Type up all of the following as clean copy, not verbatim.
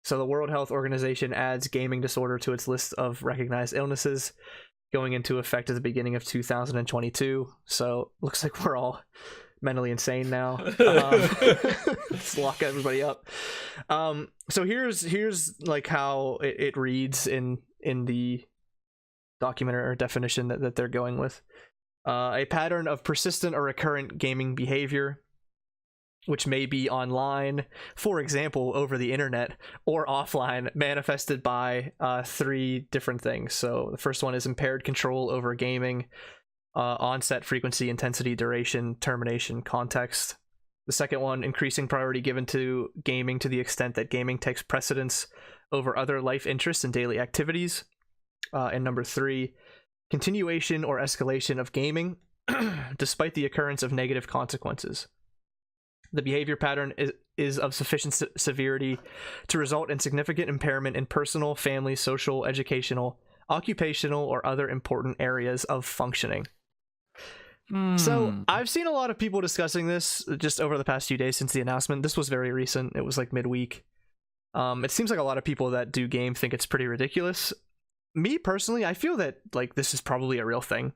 So the World Health Organization adds gaming disorder to its list of recognized illnesses, going into effect at the beginning of 2022. So looks like we're all mentally insane now. Let's lock everybody up. So here's like how it reads in the document or definition that they're going with. A pattern of persistent or recurrent gaming behavior, which may be online, for example, over the internet, or offline, manifested by 3 different things. So the first one is impaired control over gaming, onset, frequency, intensity, duration, termination, context. The second one, increasing priority given to gaming to the extent that gaming takes precedence over other life interests and daily activities. And number 3, continuation or escalation of gaming despite the occurrence of negative consequences. The behavior pattern is of sufficient severity to result in significant impairment in personal, family, social, educational, occupational, or other important areas of functioning. So I've seen a lot of people discussing this just over the past few days since the announcement. This was very recent. It was like midweek. It seems like a lot of people that do game think it's pretty ridiculous. Me personally, I feel that like this is probably a real thing.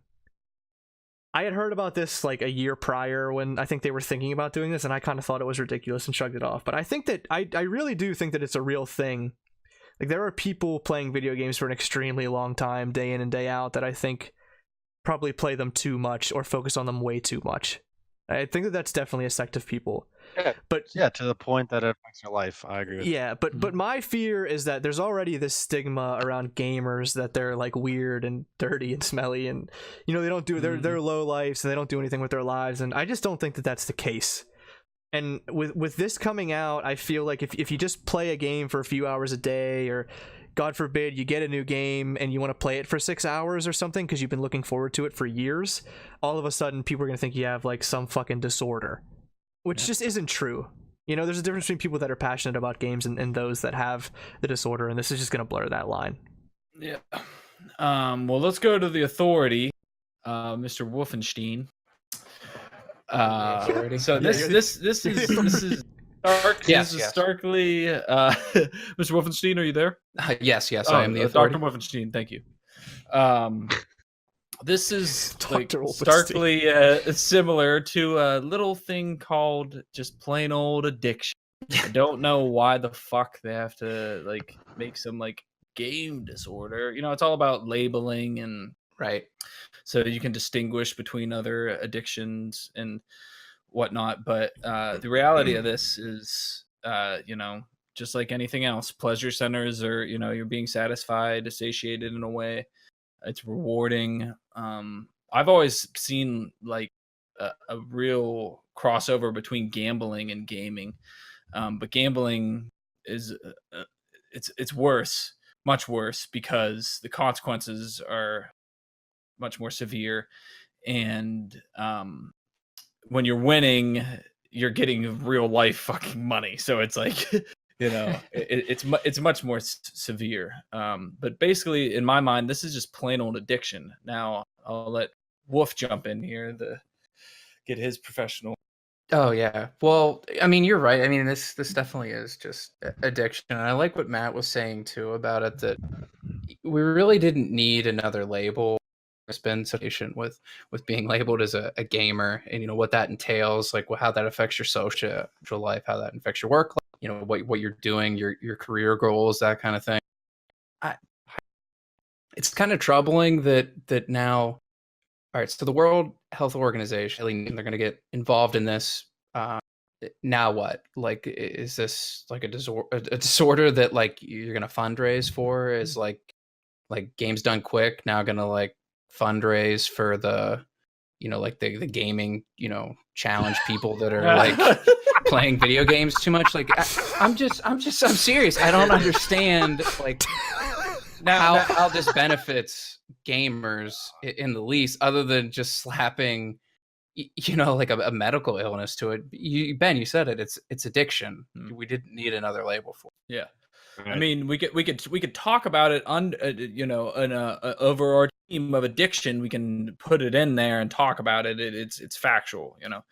I had heard about this like a year prior when I think they were thinking about doing this, and I kind of thought it was ridiculous and shrugged it off. But I think that I really do think that it's a real thing. Like there are people playing video games for an extremely long time, day in and day out, that I think probably play them too much or focus on them way too much. I think that that's definitely a sect of people. Yeah, but yeah, to the point that it affects your life. I agree with yeah, but my fear is that there's already this stigma around gamers that they're like weird and dirty and smelly, and you know they don't do they're low lives and they don't do anything with their lives, and I just don't think that that's the case. And with this coming out, I feel like if you just play a game for a few hours a day, or God forbid you get a new game and you want to play it for 6 hours or something because you've been looking forward to it for years, all of a sudden people are gonna think you have like some fucking disorder, which just isn't true. You know, there's a difference between people that are passionate about games and those that have the disorder, and this is just going to blur that line. Yeah. Well, let's go to the authority, Mr. Wolfenstein. So this is stark. Yes, this is starkly. Mr. Wolfenstein, are you there? Yes, I am the authority. Dr. Wolfenstein, thank you. This is like Dr. Wolfenstein. starkly similar to a little thing called just plain old addiction. I don't know why the fuck they have to like make some like game disorder. You know, it's all about labeling and Right. so you can distinguish between other addictions and whatnot. But the reality of this is, you know, just like anything else, pleasure centers are, you know, you're being satisfied, satiated in a way. It's rewarding. I've always seen like a real crossover between gambling and gaming, but gambling is it's worse, much worse, because the consequences are much more severe, and when you're winning, you're getting real life fucking money. So it's like. You know, it's much more severe. But basically, in my mind, this is just plain old addiction. Now, I'll let Wolf jump in here to get his professional. Oh yeah. Well, I mean, you're right. I mean, this definitely is just addiction. And I like what Matt was saying too about it, that we really didn't need another label. It's been so patient with being labeled as a gamer, and you know what that entails, like how that affects your social life, how that affects your work life, you know what you're doing, your career goals, that kind of thing. It's kind of troubling that now, all right, so the World Health Organization, they're going to get involved in this. Now what? Like, is this like a disorder that like you're going to fundraise for? Is like Games Done Quick now going to like fundraise for the, you know, like the gaming, you know, challenge people that are like playing video games too much? Like I'm serious. I don't understand like how this benefits gamers in the least, other than just slapping, you know, like a medical illness to it. Ben, you said it. It's addiction. We didn't need another label for it. Yeah. Right. I mean, we could talk about it on, you know, in over our team of addiction. We can put it in there and talk about it. It's factual, you know.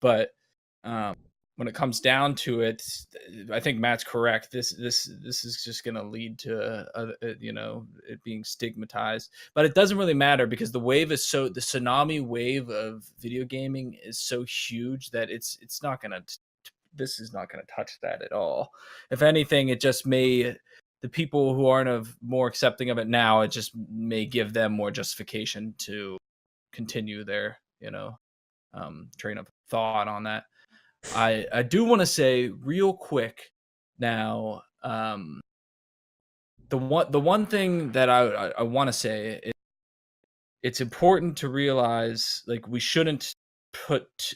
But when it comes down to it, I think Matt's correct. This is just going to lead to it being stigmatized, but it doesn't really matter because the tsunami wave of video gaming is so huge that this is not going to touch that at all. If anything, it just may, the people who aren't more accepting of it now, it just may give them more justification to continue their train of thought on that. I do want to say real quick now, the one thing that I want to say is it's important to realize, like, we shouldn't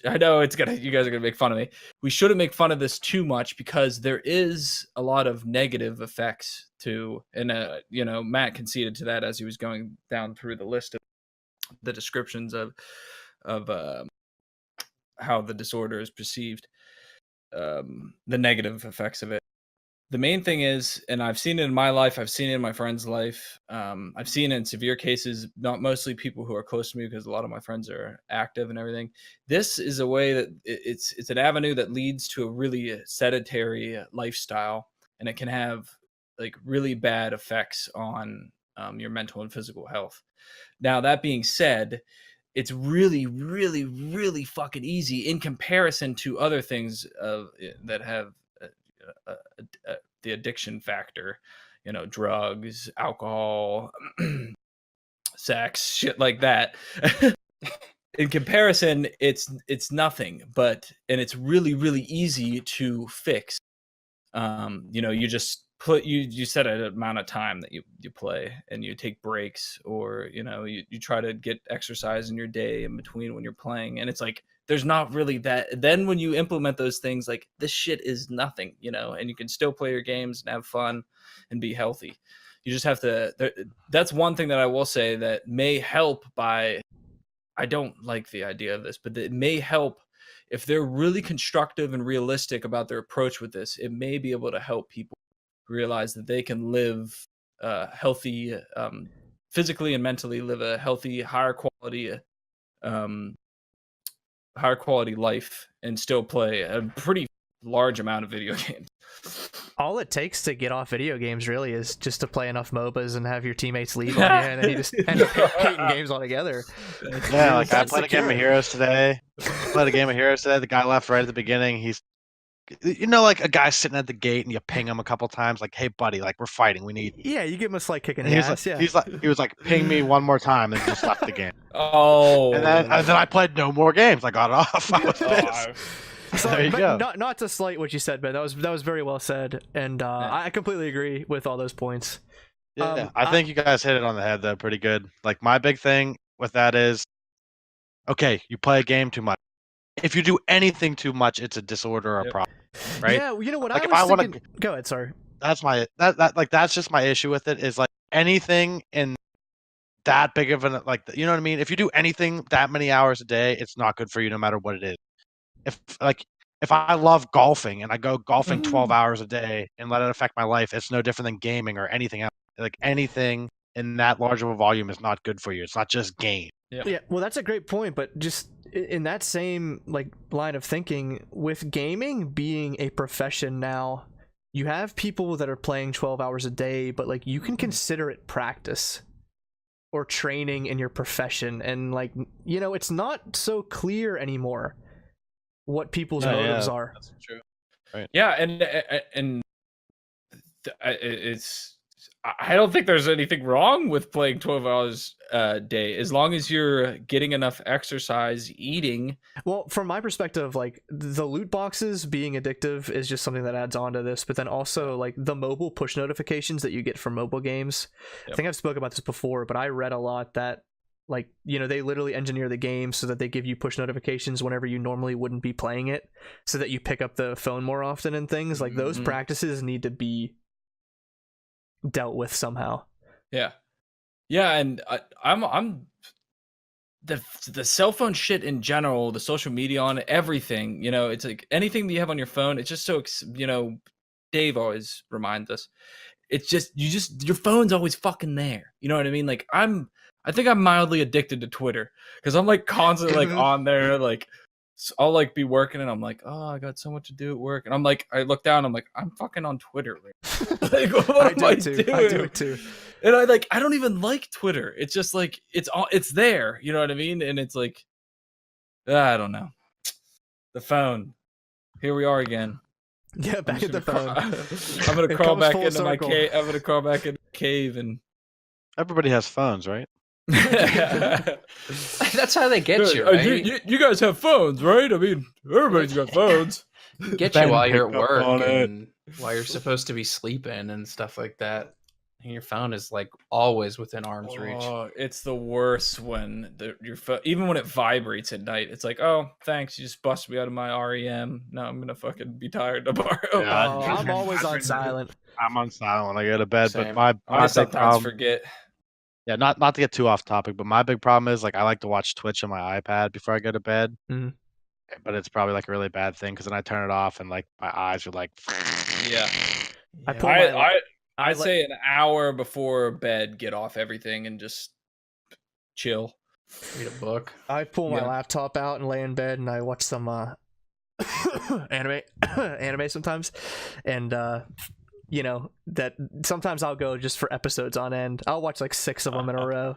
I know you guys are gonna make fun of me. We shouldn't make fun of this too much because there is a lot of negative effects to, and Matt conceded to that as he was going down through the list of the descriptions of how the disorder is perceived, the negative effects of it. The main thing is, and I've seen it in my life, I've seen it in my friend's life, I've seen it in severe cases, not mostly people who are close to me because a lot of my friends are active and everything. This is a way that it's an avenue that leads to a really sedentary lifestyle, and it can have like really bad effects on your mental and physical health. Now, that being said, it's really, really, really fucking easy in comparison to other things that have the addiction factor, drugs, alcohol, sex, shit like that. In comparison, it's nothing, and it's really, really easy to fix. You just you set an amount of time that you play, and you take breaks, or you try to get exercise in your day in between when you're playing, and it's like there's not really that. Then when you implement those things, like, this shit is nothing, and you can still play your games and have fun and be healthy. You just have to, that's one thing that I will say that may help I don't like the idea of this, but it may help if they're really constructive and realistic about their approach with this. It may be able to help people realize that they can live healthy, physically and mentally, live a healthy, higher quality life and still play a pretty large amount of video games. All it takes to get off video games really is just to play enough MOBAs and have your teammates leave on you, and then you just end up hating games altogether. Yeah, like I played a game of Heroes today. The guy left right at the beginning. He's, like a guy sitting at the gate and you ping him a couple times, like, "Hey buddy, like, we're fighting. We need." Yeah, you give him a slight kick in And the he's ass. like, he was like, "Ping me one more time," and just left the game. Oh. And then I played no more games. I got off. I was pissed. So, there you go. Not to slight what you said, but that was very well said, and I completely agree with all those points. Yeah, I think you guys hit it on the head though, pretty good. Like, my big thing with that is, okay, you play a game too much. If you do anything too much, it's a disorder or a problem, right? Yeah, you know what? Like, I was thinking. Go ahead. Sorry. That's that's just my issue with it, is like anything in that big of an, like, you know what I mean? If you do anything that many hours a day, it's not good for you no matter what it is. If I love golfing and I go golfing 12 hours a day and let it affect my life, it's no different than gaming or anything else. Like, anything in that large of a volume is not good for you. It's not just game. Yeah, well, that's a great point, but just in that same line of thinking, with gaming being a profession now, you have people that are playing 12 hours a day, but you can consider it practice or training in your profession, and it's not so clear anymore what people's motives are. That's true. Right. Yeah, and it's, I don't think there's anything wrong with playing 12 hours a day as long as you're getting enough exercise, eating. Well, from my perspective, the loot boxes being addictive is just something that adds on to this, but then also the mobile push notifications that you get from mobile games. Yep. I think I've spoken about this before, but I read a lot that they literally engineer the game so that they give you push notifications whenever you normally wouldn't be playing it, so that you pick up the phone more often and things. Those practices need to be dealt with somehow. Yeah, and I'm the cell phone shit in general, the social media on it, everything. It's like anything that you have on your phone. It's just so Dave always reminds us. It's just your phone's always fucking there. You know what I mean? I think I'm mildly addicted to Twitter because I'm constantly on there I'll like be working and I'm like, oh, I got so much to do at work, and I'm like, I look down, I'm like, I'm fucking on Twitter. Like, what am I doing? I do it too. And I don't even like Twitter. It's just like it's there, you know what I mean? And it's like, I don't know. The phone. Here we are again. Yeah, back at the phone. I'm gonna It crawl comes back full into my circle. cave. I'm gonna crawl back into the cave and. Everybody has phones, right? That's how they get you, right? You guys have phones, right? I mean, everybody's got phones. Get Ben you while you're at picked up work on it. and while you're supposed to be sleeping and stuff like that. And your phone is like always within arm's reach. Oh, it's the worst when your phone, even when it vibrates at night. It's like, oh, thanks, you just busted me out of my REM. Now I'm gonna fucking be tired tomorrow. Yeah, Oh, I'm always on silent. I'm on silent when I go to bed, Same. but my I big sometimes problem, forget. yeah, not to get too off topic, but my big problem is like I like to watch Twitch on my iPad before I go to bed. Mhm. But it's probably like a really bad thing because then I turn it off and like my eyes are like. Yeah, I pull my I'd say an hour before bed, get off everything and just chill. Read a book. I pull my Yeah. laptop out and lay in bed and I watch some anime sometimes, and you know that sometimes I'll go just for episodes on end. I'll watch like 6 of them in a row.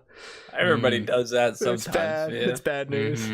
Everybody does that sometimes. It's bad. Yeah. It's bad news. Mhm.